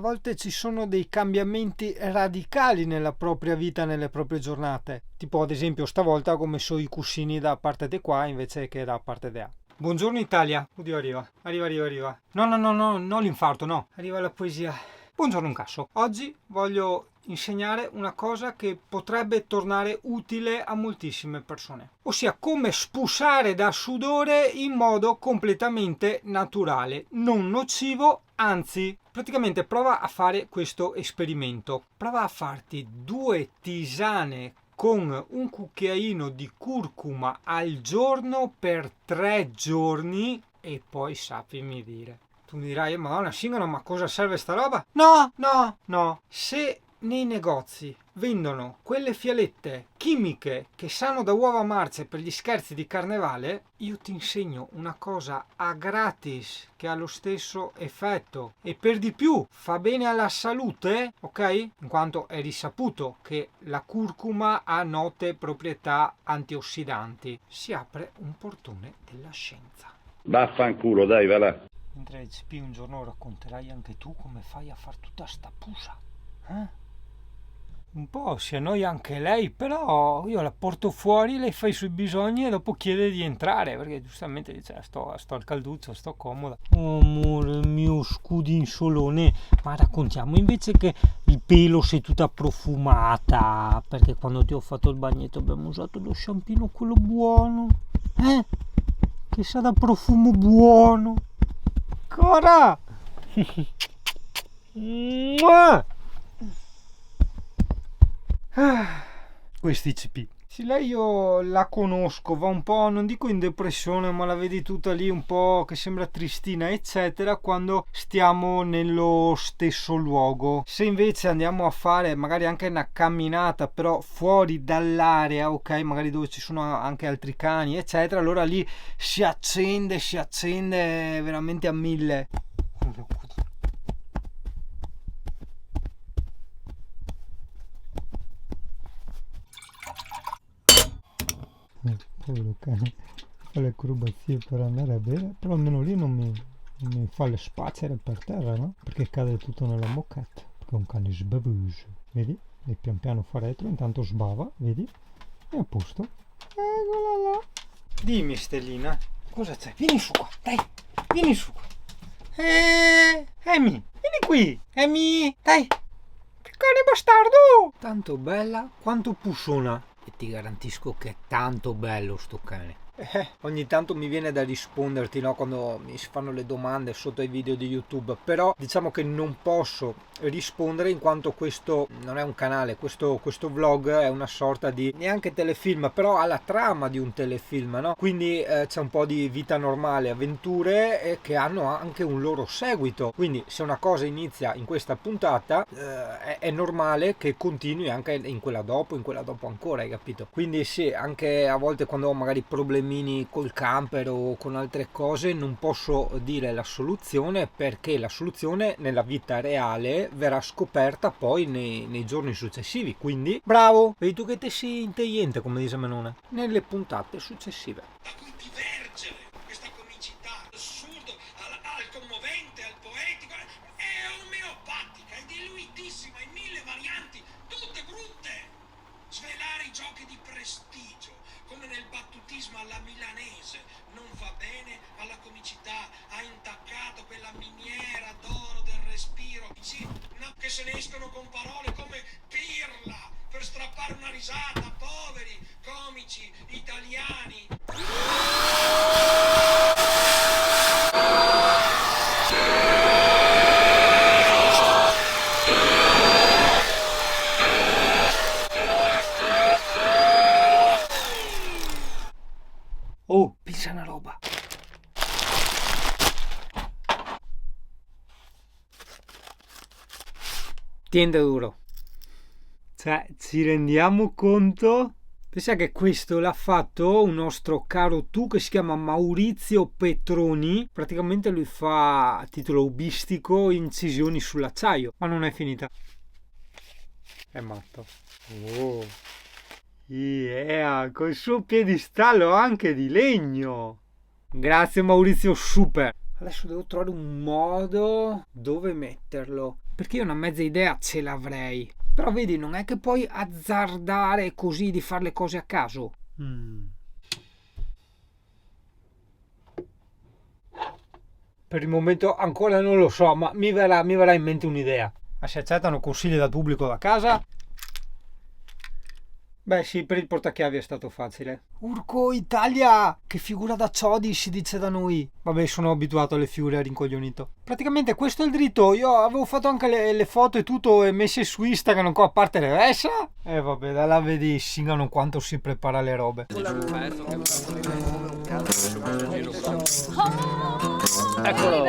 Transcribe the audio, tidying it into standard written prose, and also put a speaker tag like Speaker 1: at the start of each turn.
Speaker 1: volte ci sono dei cambiamenti radicali nella propria vita, nelle proprie giornate. Tipo ad esempio stavolta ho messo i cuscini da parte di qua invece che da parte di là. Buongiorno Italia. Oddio, arriva. No, non l'infarto, no. Arriva la poesia. Buongiorno un casso. Oggi voglio insegnare una cosa che potrebbe tornare utile a moltissime persone, ossia come spusare da sudore in modo completamente naturale, non nocivo, anzi, praticamente prova a fare questo esperimento. Prova a farti 2 tisane con un cucchiaino di curcuma al giorno per 3 giorni e poi sappimi dire. Tu mi dirai, Madonna Singano, ma cosa serve sta roba? No. Se nei negozi vendono quelle fialette chimiche che sanno da uova marce per gli scherzi di carnevale, io ti insegno una cosa a gratis che ha lo stesso effetto e per di più fa bene alla salute, ok? In quanto è risaputo che la curcuma ha note proprietà antiossidanti. Si apre un portone della scienza.
Speaker 2: Vaffanculo, dai, va là.
Speaker 1: Mentre CP un giorno racconterai anche tu come fai a far tutta sta pusa. Un po' si annoia anche lei, però io la porto fuori, lei fa i suoi bisogni e dopo chiede di entrare, perché giustamente dice sto al calduccio, sto comoda. Oh, amore mio, scudinsolone, ma raccontiamo invece che il pelo sei tutta profumata, perché quando ti ho fatto il bagnetto abbiamo usato lo sciampino quello buono, che sa da profumo buono. Ancora! Questi CP. Sì, lei io la conosco, va un po', non dico in depressione, ma la vedi tutta lì un po' che sembra tristina, eccetera, quando stiamo nello stesso luogo. Se invece andiamo a fare magari anche una camminata, però fuori dall'area, ok, magari dove ci sono anche altri cani, eccetera, allora lì si accende veramente a 1000. Povero cane, fa le acrobazie per andare a bere, però almeno lì non mi fa le spazzere per terra, no? Perché cade tutto nella moquette, perché è un cane sbavuse, vedi? E pian piano fa retro, intanto sbava, vedi? E a posto. Eccola là. Dimmi Stellina, cosa c'è? Vieni su qua, dai, vieni su qua. Amy, vieni qui, Amy, dai. Che cane bastardo! Tanto bella quanto pussona. E ti garantisco che è tanto bello sto cane. Ogni tanto mi viene da risponderti, no, quando mi si fanno le domande sotto ai video di YouTube, però diciamo che non posso rispondere in quanto questo non è un canale, questo vlog è una sorta di neanche telefilm, però ha la trama di un telefilm, no? Quindi c'è un po' di vita normale, avventure che hanno anche un loro seguito, quindi se una cosa inizia in questa puntata è normale che continui anche in quella dopo ancora, hai capito? Quindi sì, anche a volte quando ho magari problemi col camper o con altre cose non posso dire la soluzione, perché la soluzione nella vita reale verrà scoperta poi nei giorni successivi. Quindi bravo, vedi tu che te sei intelligente, come dice Menone, nelle puntate successive.
Speaker 3: Da cui divergere questa comicità, assurdo, al commovente, al poetico, è omeopatica, è diluitissima in 1000 varianti, tutte brutte. Svelare i giochi di prestigio come nel battutismo alla milanese non va bene alla comicità. Ha intaccato quella miniera d'oro del respiro, sì, no, che se ne escono con parole come pirla per strappare una risata, poveri comici italiani.
Speaker 1: Oh, pensa una roba. Tiende duro. Cioè, ci rendiamo conto? Pensa che questo l'ha fatto un nostro caro tu che si chiama Maurizio Petroni. Praticamente lui fa a titolo hobbistico incisioni sull'acciaio. Ma non è finita. È matto. Oh. Yeah, col suo piedistallo anche di legno. Grazie Maurizio, super. Adesso devo trovare un modo dove metterlo. Perché io una mezza idea ce l'avrei. Però vedi, non è che puoi azzardare così di fare le cose a caso. Per il momento ancora non lo so, ma mi verrà in mente un'idea. Si accettano consigli dal pubblico da casa? Beh sì, per il portachiavi è stato facile. Urco Italia! Che figura da ciodi si dice da noi. Vabbè, sono abituato alle figure a rincoglionito. Praticamente questo è il dritto. Io avevo fatto anche le foto e tutto e messe su Instagram qua, a parte le ressa. Vabbè, da là vedi Singano quanto si prepara le robe.
Speaker 4: Eccolo.